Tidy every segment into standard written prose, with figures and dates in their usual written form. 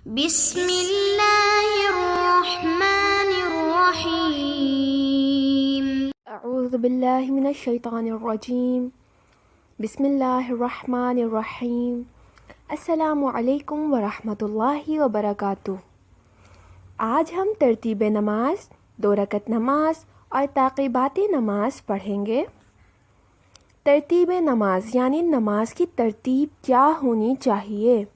बिस्मिल्लाहिर्रहमानिर्रहीम। अऊज़ु बिल्लाहि मिनश शैतानिर्रजीम। बिस्मिल्लाहिर्रहमानिर्रहीम। अस्सलामु अलैकुम वरहमतुल्लाहि वबरकातुह। आज हम तरतीब नमाज, 2 रकत नमाज और ताक़ीबात नमाज पढ़ेंगे। तरतीब नमाज यानी नमाज की तरतीब क्या होनी चाहिए।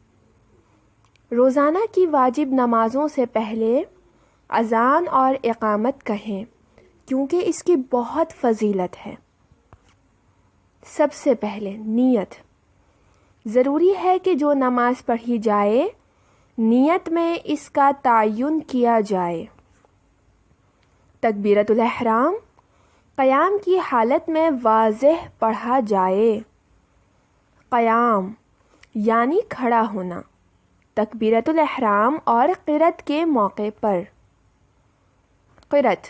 रोज़ाना की वाजिब नमाज़ों से पहले अज़ान और इक़ामत कहें, क्योंकि इसकी बहुत फ़जीलत है। सबसे पहले नियत। ज़रूरी है कि जो नमाज पढ़ी जाए, नियत में इसका तयन किया जाए। तकबीरतुल इहराम क़याम की हालत में वाज़ेह पढ़ा जाए। क़याम यानी खड़ा होना, तकबीरतुल इहराम और क़िरत के मौके पर। क़िरत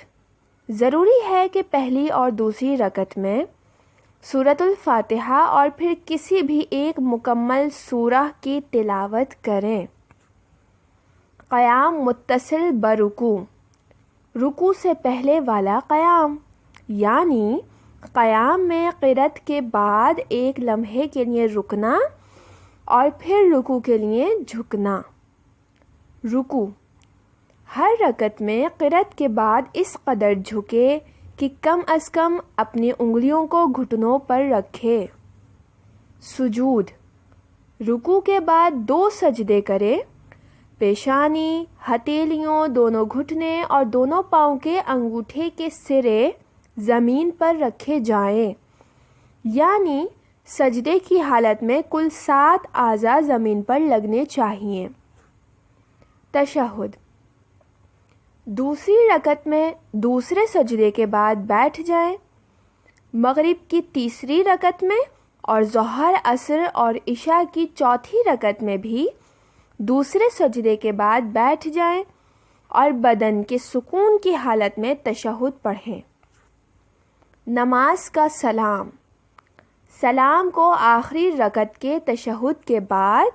ज़रूरी है कि पहली और दूसरी रकत में सूरतुल फ़ातिहा और फिर किसी भी एक मुकम्मल सूरह की तिलावत करें। क़याम मुत्तसिल बरुकू, रुकू से पहले वाला क़याम, यानी क़याम में क़िरत के बाद एक लम्हे के लिए रुकना और फिर रुकू के लिए झुकना। रुकू हर रकत में क़िरत के बाद इस कदर झुके कि कम अज़ कम अपनी उंगलियों को घुटनों पर रखे। सुजूद रुकू के बाद 2 सजदे करे। पेशानी, हथेलियों, दोनों घुटने और दोनों पाँव के अंगूठे के सिरे ज़मीन पर रखे जाएं, यानी सजदे की हालत में कुल 7 आज़ा ज़मीन पर लगने चाहिए। तशहुद दूसरी रकत में दूसरे सजदे के बाद बैठ जाएं। मगरिब की तीसरी रकत में और ज़ोहर, असर और इशा की चौथी रकत में भी दूसरे सजदे के बाद बैठ जाएं और बदन के सुकून की हालत में तशहुद पढ़ें। नमाज का सलाम। सलाम को आखिरी रकत के तशहुद के बाद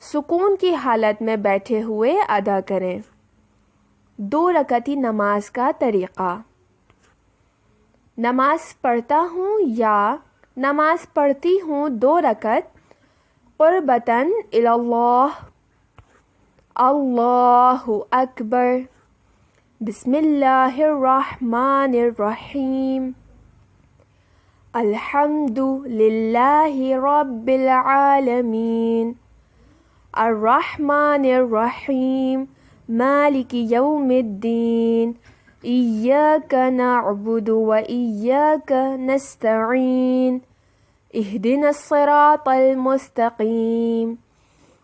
सुकून की हालत में बैठे हुए अदा करें। 2 रकती नमाज का तरीक़ा। नमाज पढ़ता हूँ या नमाज पढ़ती हूँ 2 रकत क़ुर्बतन इलल्लाह। अल्लाहु अकबर। बिस्मिल्लाहिर्रहमानिर्रहीम। अल्हम्दुलिल्लाहि रब्बिल आलमीन। अर्रहमानिर्रहीम। मालिकि यौमिद्दीन। इय्याका नअबुदु व इय्याका नस्तईन। इहदिनस सिरातल मुस्तक़ीम।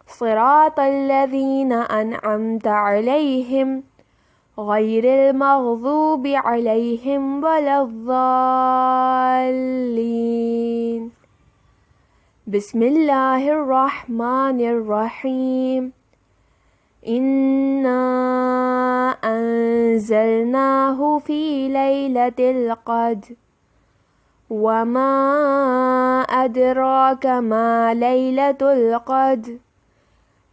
सिरातल लज़ीना अनअमता अलैहिम गैरिल मग़ज़ूबि अलैहिम वलद्दाल्लीन। बिस्मिल्लाहिर्रहमानिर्रहीम। इन्ना अंज़लनाहु फ़ी लैलतिल क़द्र वमा अदराका मा लैलतुल क़द्र।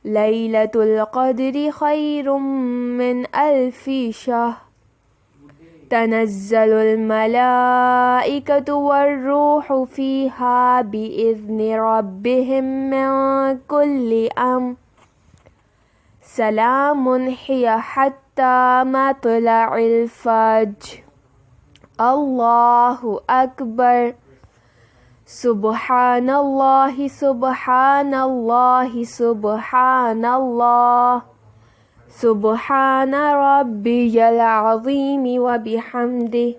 लैलतुल क़द्रि खैरुम मिन अल्फ़ि शहर। तनज़्ज़लुल मलाइकतु वर्रूहु फ़ीहा बिइज़्नि रब्बिहिम मिन कुल्लि अम्र। सलामुन हिय हत्ता मत्लइल फ़ज्र। अल्लाहु अकबर। सुब्हानल्लाहि सुब्हानल्लाहि सुब्हानल्लाह। सुब्हान रब्बियल अज़ीम व बिहम्दिही।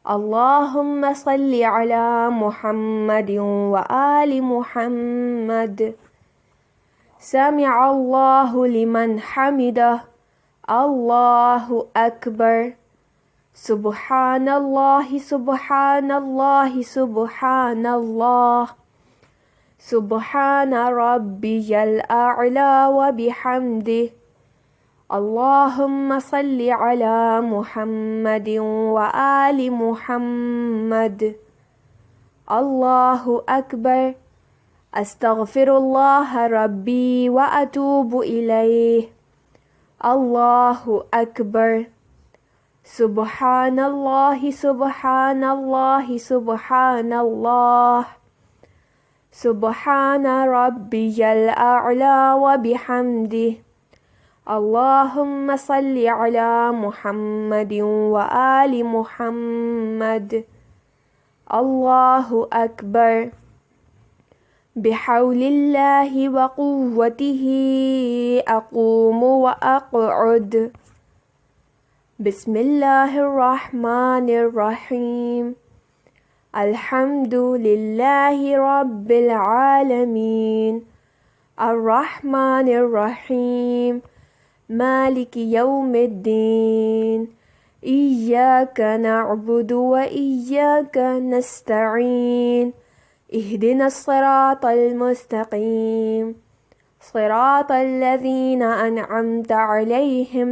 अल्लाहुम्मा सल्लि अला मुहम्मदिन व आलि मुहम्मद। समिअल्लाहु लिमन हमिदह। अल्लाहु अकबर। सुब्हानल्लाहि सुब्हानल्लाहि सुब्हानल्लाह। सुब्हान रब्बियल अअला व बिहम्दिही। अल्लाहुम्मा सल्लि अला मुहम्मदिन व आलि मुहम्मद। अल्लाहु अकबर। अस्तगफिरुल्लाह रब्बी व अतूबु इलैह। अल्लाहु अकबर। सुबहानल्लाहि सुबहानल्लाहि सुबहानल्लाह। सुबहान रब्बियल अअला व बिहम्दिह। अल्लाहुम्मा सल्लि अला मुहम्मदिन व आलि मुहम्मद। अल्लाहु अकबर। बिहौलिल्लाहि व कुव्वतिही अक़ूमु व अक़उद। बिस्मिल्लाहिर्रहमानिर्रहीम। अल्हम्दुलिल्लाहि रब्बिल आलमीन। अर्रहमानिर्रहीम। मालिकि यौमिद्दीन। इय्याका नअबुदु व इय्याका नस्तईन। इहदिनस सिरातल मुस्तक़ीम। सिरातल लज़ीना अनअमता अलैहिम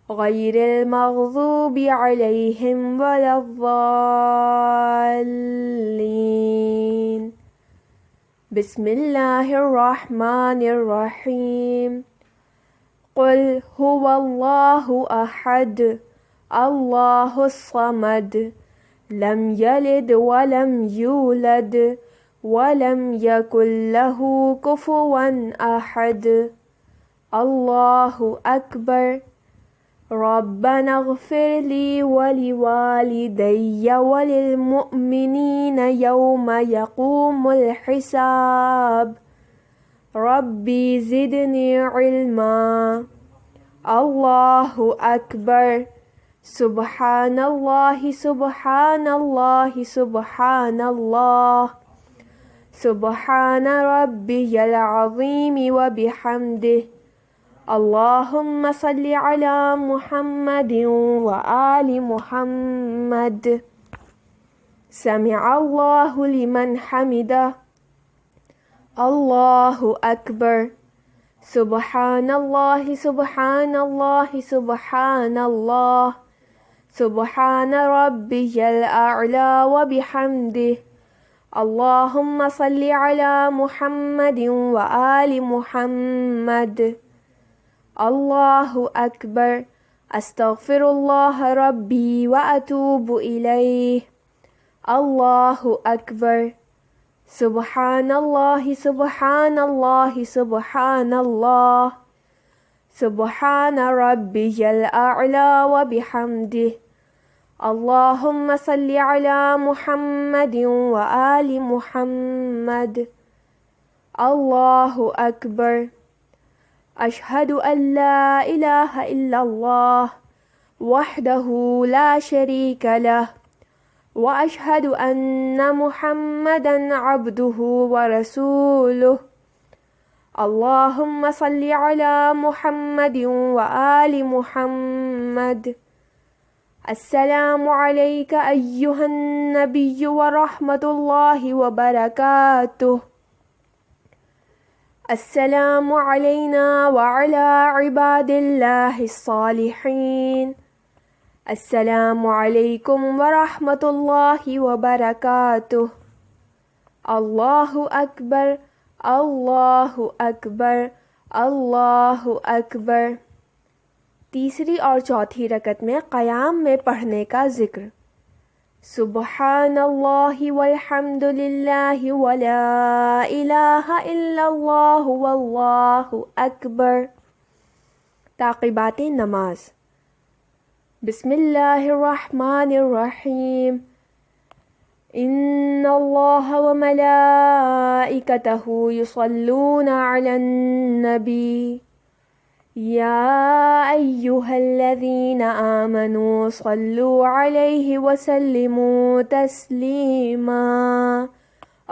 गैरिल मग़ज़ूबि अलैहिम वलद्दाल्लीन। बिस्मिल्लाहिर्रहमानिर्रहीम। क़ुल हुवल्लाहु अहद। अल्लाहुस समद। लम यलिद वलम यूलद वलम यकुल लहू कुफुवन अहद। अल्लाहु अकबर। रब्बना इग़फ़िर ली वलिवालिदैया वलिलमुअ्मिनीना यौमा यक़ूमुल हिसाब। रब्बी ज़िदनी इल्मा। अल्लाहु अकबर। सुबहानल्लाहि सुबहानल्लाहि सुबहानल्लाह। सुबहान रब्बियल अज़ीम व बिहम्दिह। अल्लाहुम्मा सल्लि अला मुहम्मदिन व आलि मुहम्मद। समिअल्लाहु लिमन हमिदह। अल्लाहु अकबर। सुबहानल्लाहि सुबहानल्लाहि सुबहानल्लाह। सुबहान रब्बियल अअला व बिहम्दिह। अल्लाहुम्मा सल्लि अला मुहम्मदिन व आलि मुहम्मद। अल्लाहु अकबर। अस्तगफिरुल्लाह रब्बी व अतूबु इलैह। अल्लाहु अकबर। सुबहानल्लाहि सुबहानल्लाहि सुबहानल्लाह। सुबहान रब्बियल अअला व बिहम्दिह। अल्लाहुम्मा सल्लि अला मुहम्मदिन व आलि मुहम्मद। अल्लाहु अकबर। अशहदु अल्ला इलाहा इल्लल्लाह वहदहु ला शरीका लह व अशहदु अन्ना मुहम्मदन अब्दुहु व रसूलुह। अल्लाहुम्मा सल्लि अला मुहम्मदिन व आलि मुहम्मद। अस्सलामु अलैका अय्युहन नबिय्यु व रहमतुल्लाहि व बरकातुह। अस्सलामु अलैना व अला इबादिल्लाहिस सालिहीन। अस्सलामु अलैकुम व रहमतुल्लाहि व बरकातुह। अल्लाहु अकबर। अल्लाहु अकबर। अल्लाहु अकबर। तीसरी और चौथी रकत में क़याम में पढ़ने का ज़िक्र। सुबहानल्लाहि वल्हम्दुलिल्लाहि वला इलाहा इल्लल्लाहु वल्लाहु अकबर। ताक़िबात नमाज। बिस्मिल्लाहिर्रहमानिर्रहीम। इन्नल्लाह व मलाइकतहु युसल्लूना अलन नबी। या अय्युहल्लज़ीना आमनू सल्लू अलैहि व सल्लिमू तस्लीमा।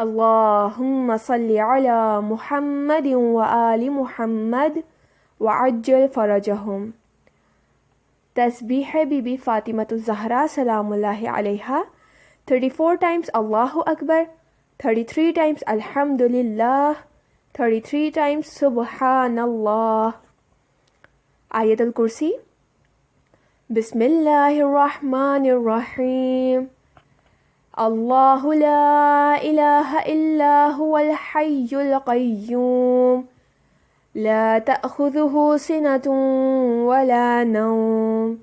अल्लाहुम्मा सल्लि अला मुहम्मदिन व आलि मुहम्मद व अज्जल फ़रजहुम। तस्बीह बीबी फ़ातिमतुज़ ज़हरा सलामुल्लाहि अलैहा 34 टाइम्स अल्लाहु अकबर, 33 टाइम्स अल्हम्दुलिल्लाह, 33 टाइम्स सुबहानल्लाह। आयतुल कुर्सी। बिस्मिल्लाहिर्रहमानिर्रहीम। अल्लाहु ला इलाहा इल्ला हुवल हय्युल क़य्यूम ला तअख़ुज़ुहु सिनतुन वला नौम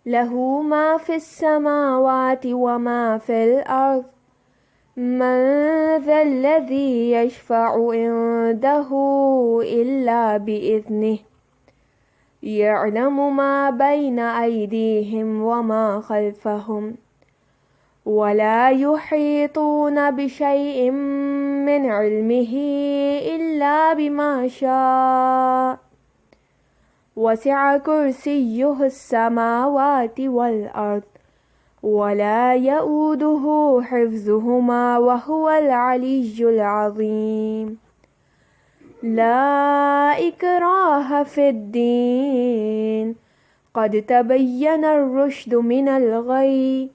लहू मा फ़िस समावाति व मा फ़िल अर्ज़ मन ज़ल्लज़ी यशफ़अु इंदहु इल्ला बिइज़निह यअलमु मा बैन अयदीहिम व मा ख़ल्फ़हुम वला युहीतून बिशैइन मिन इल्मिही इल्ला बिमा शाअ वसिअ कुर्सियुहुस समावाति वल अर्ज़ वला यऊदुहु हिफ्ज़ुहुमा वहुवल अलिय्युल अज़ीम ला इकराह फ़िद्दीन क़द तबय्यनर रुश्दु मिनल गय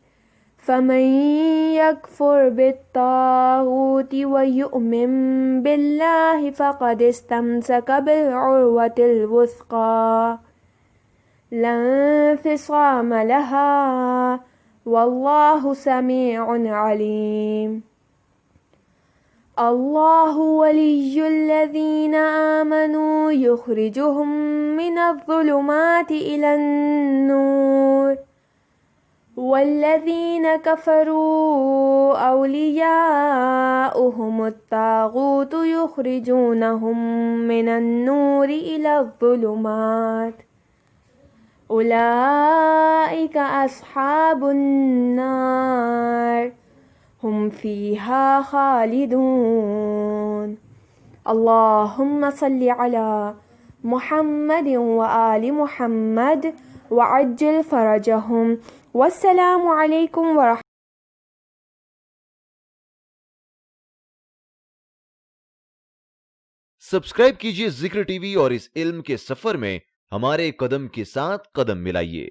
फ़मन यकफ़ुर बित्ताग़ूति व युअमिन बिल्लाहि फ़क़द इस्तमसक बिलउर्वतिल वुस्क़ा ला इंफ़िसाम लहा वल्लाहु समीउन अलीम अल्लाहु वलियुल्लज़ीना आमनू युख़रिजुहुम मिनज़्ज़ुलुमाति इलन्नूर वल्लज़ीना कफ़रू औलियाउहुमुत ताग़ूत युख़रिजूनहुम मिनन्नूरि इलज़्ज़ुलुमात उलाइका अस्हाबुन नार हुम फ़ीहा ख़ालिदून अल्लाहुम्मा सल्लि अला मुहम्मदिन व आलि मुहम्मद व अज्जिल फ़रजहुम वस्सलामु अलैकुम व सब्सक्राइब कीजिए जिक्र टीवी और इस इल्म के सफर में हमारे कदम के साथ कदम मिलाइए।